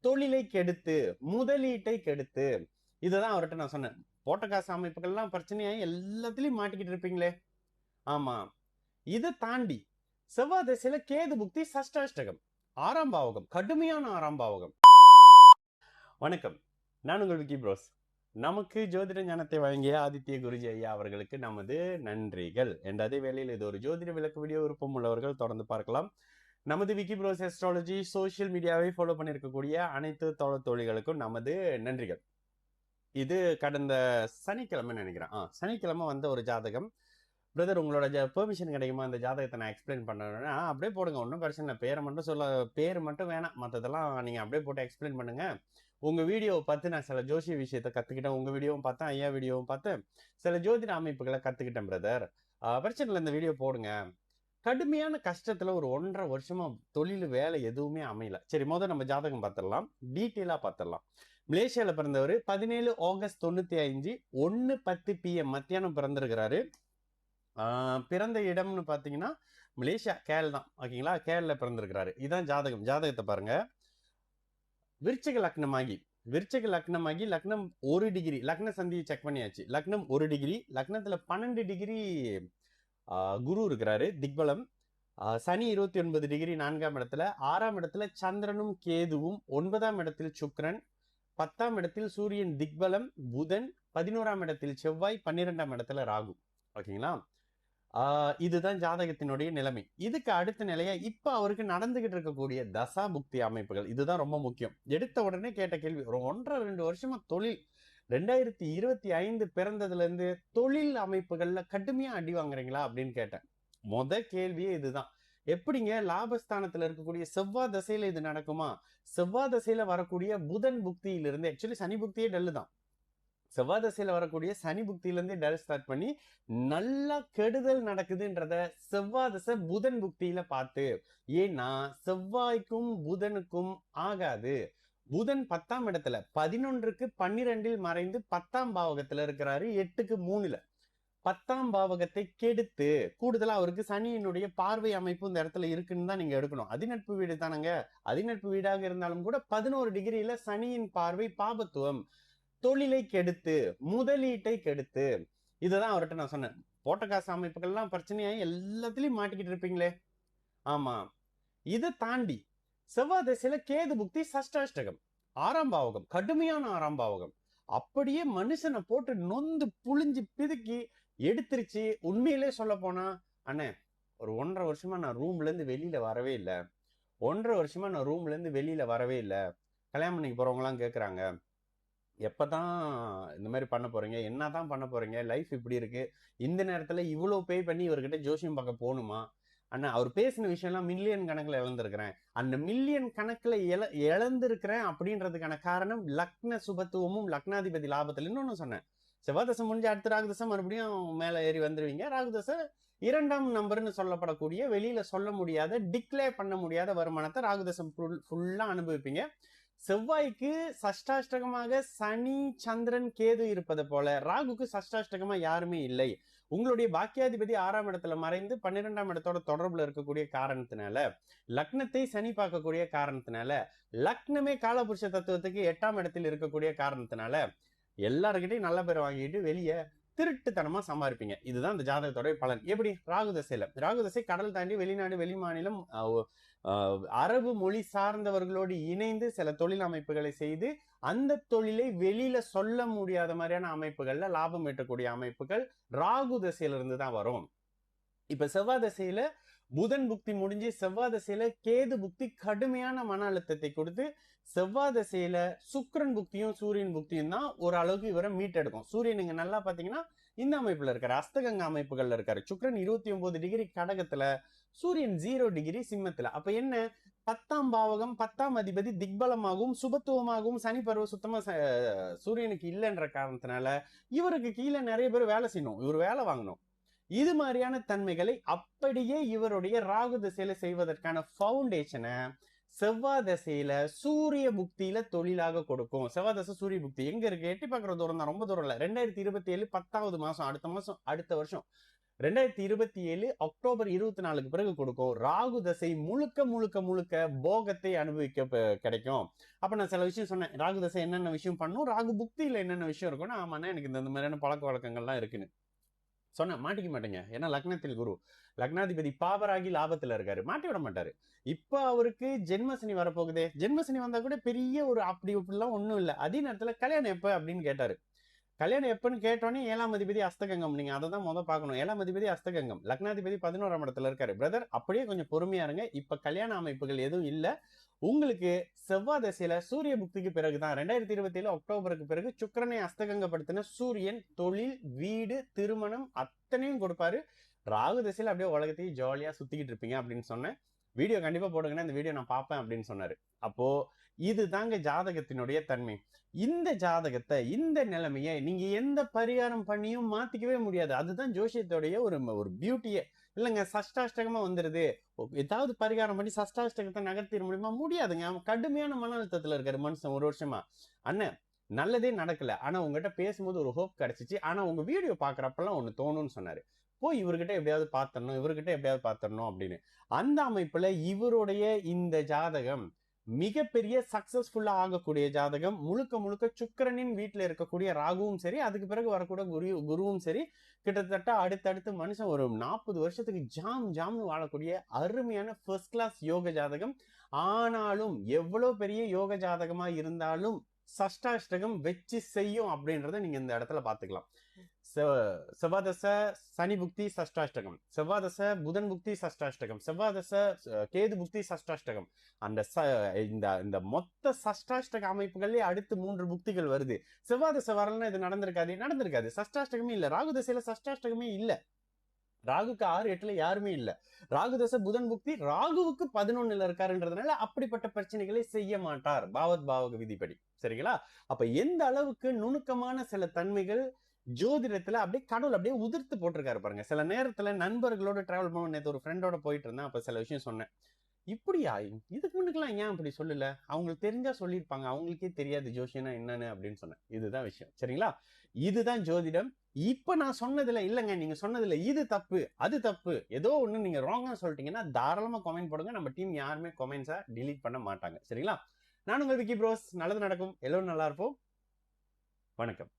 தொழிலை கெடுத்து, முதலீட்டை கெடுத்து. இதுதான் அவர்கிட்ட நான் சொன்னேன். போட்ட காசு அமைப்புகள்லாம் பிரச்சனையாயி எல்லாத்துலயும் மாட்டிக்கிட்டு இருப்பீங்களே. ஆமா. இதை தாண்டி செவ்வாய் திசையில கேது புக்தி சஷ்டாஷ்டகம், 6ஆம் பாவகம், கடுமையான 6ஆம் பாவகம். வணக்கம், நான் உங்கள் விக்கி ப்ரோஸ். நமக்கு ஜோதிட ஞானத்தை வழங்கிய ஆதித்ய குருஜி ஐயா அவர்களுக்கு நமது நன்றிகள். என்ற அதே வேளையில் இது ஒரு ஜோதிட விளக்கு வீடியோ விருப்பம் உள்ளவர்கள் தொடர்ந்து பார்க்கலாம். நமது விக்கி ப்ரோஸ் அஸ்ட்ராலஜி சோசியல் மீடியாவை ஃபாலோ பண்ணியிருக்கக்கூடிய அனைத்து தோழிகளுக்கும் நமது நன்றிகள். இது கடந்த சனிக்கிழமை நினைக்கிறேன். சனிக்கிழமை வந்த ஒரு ஜாதகம். பிரதர், உங்களோட பெர்மிஷன் கிடைக்குமா அந்த ஜாதகத்தை நான் எக்ஸ்பிளைன் பண்ணணும்னா? அப்படியே போடுங்க, ஒன்றும் பிரச்சனை இல்லை. பேரை மட்டும் பேர் மட்டும் வேணாம், மற்றதெல்லாம் நீங்கள் அப்படியே போட்டு எக்ஸ்பிளைன் பண்ணுங்க. உங்கள் வீடியோவை பார்த்து நான் சில ஜோசிய விஷயத்தை கற்றுக்கிட்டேன். உங்கள் வீடியோவும் பார்த்தேன், ஐயா வீடியோவும் பார்த்தேன், சில ஜோதிட அமைப்புகளை கற்றுக்கிட்டேன் பிரதர். பிரச்சனை இல்லை, இந்த வீடியோ போடுங்க. கடுமையான கஷ்டத்தில் ஒரு 1.5 வருஷமா தொழில் வேலை எதுவுமே அமையல. சரி, முதல் நம்ம ஜாதகம் பார்த்துடலாம், டீட்டெயிலாக பார்த்துடலாம். மலேசியாவில் பிறந்தவர், 17 ஆகஸ்ட் 95, 1:10 PM மத்தியானம் பிறந்திருக்கிறாரு. பிறந்த இடம்னு பார்த்தீங்கன்னா மலேசியா, கேல் தான். ஓகேங்களா, கேரள பிறந்திருக்கிறாரு. இதுதான் ஜாதகம். ஜாதகத்தை பாருங்க. விருச்சிக லக்னமாகி லக்னம் 1 டிகிரி, லக்ன சந்தியை செக் பண்ணியாச்சு. லக்னம் 1 டிகிரி, லக்னத்துல 12 டிகிரி குரு இருக்கிறாரு, திக்பலம். சனி 29 டிகிரி 4ஆம் இடத்துல, 6ஆம் இடத்துல சந்திரனும் கேதுவும், 9ஆம் இடத்தில் சுக்கிரன், 10ஆம் இடத்தில் சூரியன் திக்பலம், புதன், 11ஆம் இடத்தில் செவ்வாய், 12ஆம் இடத்துல ராகு. ஓகேங்களா, இதுதான் ஜாதகத்தினுடைய நிலைமை. இதுக்கு அடுத்த நிலையா இப்ப அவருக்கு நடந்துகிட்டு இருக்கக்கூடிய தசா புக்தி அமைப்புகள், இதுதான் ரொம்ப முக்கியம். எடுத்த உடனே கேட்ட கேள்வி, ஒரு 1.5-2 வருஷமா தொழில், 2025 பிறந்ததுல இருந்து தொழில் அமைப்புகள்ல கடுமையா அடி வாங்குறீங்களா அப்படின்னு கேட்டேன். கேள்வியே இதுதான். எப்படிங்க லாபஸ்தானத்துல இருக்கக்கூடிய செவ்வாய் தசையில இது நடக்குமா? செவ்வாய் தசையில வரக்கூடிய புதன் புக்தியிலிருந்து, ஆக்சுவலி சனி புக்தியே டல்லு தான். செவ்வாய் தசையில வரக்கூடிய சனி புக்தியிலிருந்து டல் ஸ்டார்ட் பண்ணி நல்லா கெடுதல் நடக்குதுன்றத செவ்வாய் தசை புதன் புக்தியில பார்த்து. ஏன்னா செவ்வாய்க்கும் புதனுக்கும் ஆகாது. புதன் 10ஆம் இடத்துல 11க்கு 12 மறைந்து 10ஆம் பாவகத்துல இருக்கிறாரு, 8க்கு 3ல. 10ஆம் பாவகத்தை கெடுத்து, கூடுதலா அவருக்கு சனியினுடைய பார்வை அமைப்பு இந்த இடத்துல இருக்குன்னு தான் நீங்க எடுக்கணும். அதிநட்பு வீடு தானங்க. அதிநட்பு வீடாக இருந்தாலும் கூட 11 டிகிரியில சனியின் பார்வை பாபத்துவம். தொழிலை கெடுத்து, முதலீட்டை கெடுத்து. இதுதான் அவர்கிட்ட நான் சொன்னேன். போட்ட காசு அமைப்புகள்லாம் பிரச்சனையாயி எல்லாத்துலயும் மாட்டிக்கிட்டு இருப்பீங்களே. ஆமா. இதை தாண்டி செவ்வாய் திசையில கேது புக்தி சஷ்டாஷ்டகம், 6ஆம் பாவகம், கடுமையான 6ஆம் பாவகம். அப்படியே மனுஷனை போட்டு நொந்து புழிஞ்சு பிதுக்கி எடுத்துருச்சு. உண்மையிலே சொல்ல போனா, அண்ணே, ஒரு 1.5 வருஷமா நான் ரூம்ல இருந்து வெளியில வரவே இல்லை. 1.5 வருஷமா நான் ரூம்ல இருந்து வெளியில வரவே இல்லை. கல்யாணம் பண்ணிக்கு போறவங்க எல்லாம் கேக்குறாங்க, எப்பதான் இந்த மாதிரி பண்ண போறீங்க, என்னதான் பண்ண போறீங்க, லைஃப் இப்படி இருக்கு, இந்த நேரத்துல இவ்வளவு பே பண்ணி இவர்கிட்ட ஜோசியம் பார்க்க போகணுமா? அண்ணா, அவர் பேசின விஷயம் எல்லாம் மில்லியன் கணக்குல இழந்திருக்கிறேன். அந்த மில்லியன் கணக்குல இழந்திருக்கிறேன் அப்படின்றதுக்கான காரணம் லக்ன சுபத்துவமும் லக்னாதிபதி லாபத்துல. இன்னொன்னு சொன்னேன், செவ்வாதசம் முடிஞ்சு அடுத்த ராகுதசம் மறுபடியும் மேல ஏறி வந்துருவீங்க. ராகுதசை 2ஆம் நம்பர்னு சொல்லப்படக்கூடிய, வெளியில சொல்ல முடியாத, டிக்ளேர் பண்ண முடியாத வருமானத்தை ராகுதசம் ஃபுல்லா அனுபவிப்பீங்க. செவ்வாய்க்கு சஷ்டாஷ்டகமாக சனி, சந்திரன், கேது இருப்பது போல ராகுக்கு சஷ்டாஷ்டகமா யாருமே இல்லை. உங்களுடைய பாக்கியாதிபதி 6ஆம் இடத்துல மறைந்து 12ஆம் இடத்தோட தொடர்புல இருக்கக்கூடிய காரணத்தினால, லக்னத்தை சனி பார்க்கக்கூடிய காரணத்தினால, லக்னமே காலபுருஷ தத்துவத்துக்கு 8ஆம் இடத்தில் இருக்கக்கூடிய காரணத்தினால எல்லாருக்கிட்டையும் நல்ல பேர் வாங்கிட்டு வெளியே திருட்டுத்தனமா சம்பாதிப்பீங்க. இதுதான் இந்த ஜாதகத்தோட பலன். எப்படி? ராகுதசையில, ராகுதசை கடல் தாண்டி வெளிநாடு, வெளி மாநிலம், அரபு மொழி சார்ந்தவர்களோடு இணைந்து சில தொழில் அமைப்புகளை செய்து அந்த தொழிலை வெளியில சொல்ல முடியாத மாதிரியான அமைப்புகள்ல லாபம் ஈட்டக்கூடிய அமைப்புகள் ராகு தசையில இருந்து தான் வரும். இப்ப செவ்வாய் தசையில புதன் புக்தி முடிஞ்சு செவ்வாய் தசையில கேது புக்தி கடுமையான மன அழுத்தத்தை கொடுத்து, செவ்வாய் தசையில சுக்கிரன் புக்தியும் சூரியன் புக்தியும் தான் ஓரளவுக்கு இவரை மீட்டெடுக்கும். சூரியன் நீங்க நல்லா பாத்தீங்கன்னா இந்த அமைப்புல இருக்காரு, அஸ்தகங்க அமைப்புகள்ல இருக்காரு. சுக்கிரன் 29 டிகிரி கடகத்துல, சூரியன் 0 டிகிரி சிம்மத்துல. அப்ப என்ன, 10ஆம் பாவகம், 10ஆம் அதிபதி திக்பலமாகவும் சுபத்துவமாகவும் சனி பருவ சுத்தமா சூரியனுக்கு இல்லைன்ற காரணத்தினால இவருக்கு கீழே நிறைய பேர் வேலை செய்யணும், இவர் வேலை வாங்கணும். இது மாதிரியான தன்மைகளை அப்படியே இவருடைய ராகு திசையில செய்வதற்கான பவுண்டேஷனை செவ்வாய் தசையில சூரிய புக்தியில தொழிலாக கொடுக்கும். செவ்வாய் தசை சூரிய புக்தி எங்க இருக்கு? எட்டி பார்க்குற தூரம் தான், ரொம்ப தூரம் இல்லை. 2027 10ஆவது மாசம், அடுத்த வருஷம் 2027 அக்டோபர் 24க்கு பிறகு கொடுக்கும். ராகு தசை முழுக்க முழுக்க முழுக்க போகத்தை அனுபவிக்க கிடைக்கும். அப்ப நான் சில விஷயம் சொன்னேன். ராகு தசை என்னென்ன விஷயம் பண்ணும், ராகு புக்தியில என்னென்ன விஷயம் இருக்கும்னா, ஆமாண்ணா எனக்கு இந்த மாதிரியான பழக்க வழக்கங்கள்லாம் இருக்குன்னு சொன்ன. மாட்டிக்க மாட்டேங்க. ஏன்னா லக்னத்தில் குரு, லக்னாதிபதி பாவராகி லாபத்துல இருக்காரு, மாட்டி விட மாட்டாரு. இப்ப அவருக்கு ஜென்மசனி வரப்போகுதே, ஜென்மசனி வந்தா கூட பெரிய ஒரு அப்படி இப்படிலாம் ஒண்ணும் இல்லை. அதே நேரத்துல கல்யாணம் எப்ப அப்படின்னு கேட்டாரு. கல்யாணம் எப்பன்னு கேட்டோன்னே 7ஆம் அதிபதி அஸ்தகங்கம். நீங்க அதை தான் முதல் பார்க்கணும். 7ஆம் அதிபதி அஸ்தகங்கம், லக்னாதிபதி 11ஆம் இடத்துல இருக்காரு. பிரதர் அப்படியே கொஞ்சம் பொறுமையா இருங்க. இப்ப கல்யாண அமைப்புகள் எதுவும் இல்ல. உங்களுக்கு செவ்வாய் தசையில சூரிய புக்திக்கு பிறகுதான் 2027 அக்டோபருக்கு பிறகு சுக்கிரனை அஸ்தகங்கப்படுத்தின சூரியன் தொழில், வீடு, திருமணம் அத்தனையும் கொடுப்பாரு. ராகு தசையில அப்படியே உலகத்தையும் ஜாலியா சுத்திக்கிட்டு இருப்பீங்க அப்படின்னு சொன்னேன். வீடியோ கண்டிப்பா போடுங்கன்னா இந்த வீடியோ நான் பார்ப்பேன் அப்படின்னு சொன்னாரு. அப்போ இது தாங்க ஜாதகத்தினுடைய தன்மை. இந்த ஜாதகத்தை, இந்த நிலைமையை நீங்க எந்த பரிகாரம் பண்ணியும் மாத்திக்கவே முடியாது. அதுதான் ஜோசியத்தோடைய ஒரு பியூட்டியே. இல்லைங்க சஷ்டாஷ்டகமா வந்துருது, ஏதாவது பரிகாரம் பண்ணி சஷ்டாஷ்டகத்தை நகர்த்திட முடியுமா? முடியாதுங்க. அவன் கடுமையான மன அழுத்தத்துல இருக்காரு மனுஷன் 1 வருஷமா. அண்ணன் நல்லதே நடக்கல, ஆனா உங்ககிட்ட பேசும்போது ஒரு ஹோப் கிடைச்சிச்சு, ஆனா உங்க வீடியோ பாக்குறப்பெல்லாம் ஒண்ணு தோணும்னு சொன்னாரு. போய் இவர்கிட்ட எப்படியாவது பாத்திரணும், இவர்கிட்ட எப்படியாவது பாத்திரணும் அப்படின்னு. அந்த அமைப்புல இவருடைய இந்த ஜாதகம் மிகப்பெரிய சக்சஸ்ஃபுல்லா ஆகக்கூடிய ஜாதகம். முழுக்க முழுக்க சுக்கிரனின் வீட்டுல இருக்கக்கூடிய ராகுவும் சரி, அதுக்கு பிறகு வரக்கூடிய குருவும் சரி, கிட்டத்தட்ட அடுத்தடுத்து மனுஷன் ஒரு 40 வருஷத்துக்கு ஜாம்னு வாழக்கூடிய அருமையான ஃபர்ஸ்ட் கிளாஸ் யோக ஜாதகம். ஆனாலும் எவ்வளவு பெரிய யோக ஜாதகமா இருந்தாலும் சஷ்டாஷ்டகம் வச்சு செய்யும் அப்படின்றத நீங்க இந்த இடத்துல பாத்துக்கலாம். செவ்வாதச சனி புக்தி சஷ்டாஷ்டகம், செவ்வாதச புதன் புக்தி சஷ்டாஷ்டகம், செவ்வாதச கேது புக்தி சஷ்டாஷ்டகம். அந்த இந்த மொத்த சஷ்டாஷ்டக அமைப்புகளே அடுத்து 3 புக்திகள் வருது. செவ்வாதசை வரலன்னா இது நடந்திருக்காது. சஷ்டாஷ்டகமே இல்ல. ராகு தசையில சஷ்டாஷ்டகமே இல்ல. ராகுக்கு 6, 8ல யாருமே இல்ல. ராகு தசை புதன் புக்தி, ராகுவுக்கு 11ல இருக்காருன்றதுனால அப்படிப்பட்ட பிரச்சனைகளை செய்ய மாட்டார் பாவத் பாவக விதிப்படி. சரிங்களா? அப்ப எந்த அளவுக்கு நுணுக்கமான சில தன்மைகள் ஜோதிடத்துல அப்படியே கடவுள் அப்படியே உதிர்த்து போட்டிருக்காரு பாருங்க. சில நேரத்துல நண்பர்களோட டிராவல் பண்ண, நேற்று ஒரு ஃப்ரெண்டோட போயிட்டு இருந்தேன். அப்ப சில விஷயம் சொன்னேன். இப்படியா, இதுக்கு முன்னுக்கெல்லாம் ஏன் அப்படி சொல்லல, அவங்களுக்கு தெரிஞ்சா சொல்லியிருப்பாங்க, அவங்களுக்கே தெரியாது ஜோசியனா என்னன்னு அப்படின்னு சொன்னேன். இதுதான் விஷயம். சரிங்களா? இதுதான் ஜோதிடம். இப்ப நான் சொன்னதுல இல்லைங்க, நீங்க சொன்னதுல இது தப்பு அது தப்பு, ஏதோ ஒண்ணு நீங்க ராங்கா சொல்லிட்டீங்கன்னா தாராளமா கமெண்ட் போடுங்க. நம்ம டீம் யாருமே கமெண்ட்ஸை டிலீட் பண்ண மாட்டாங்க. சரிங்களா? நான் உங்க விக்கி ப்ரோஸ். நல்லது நடக்கும், எல்லோரும் நல்லா இருப்போம். வணக்கம்.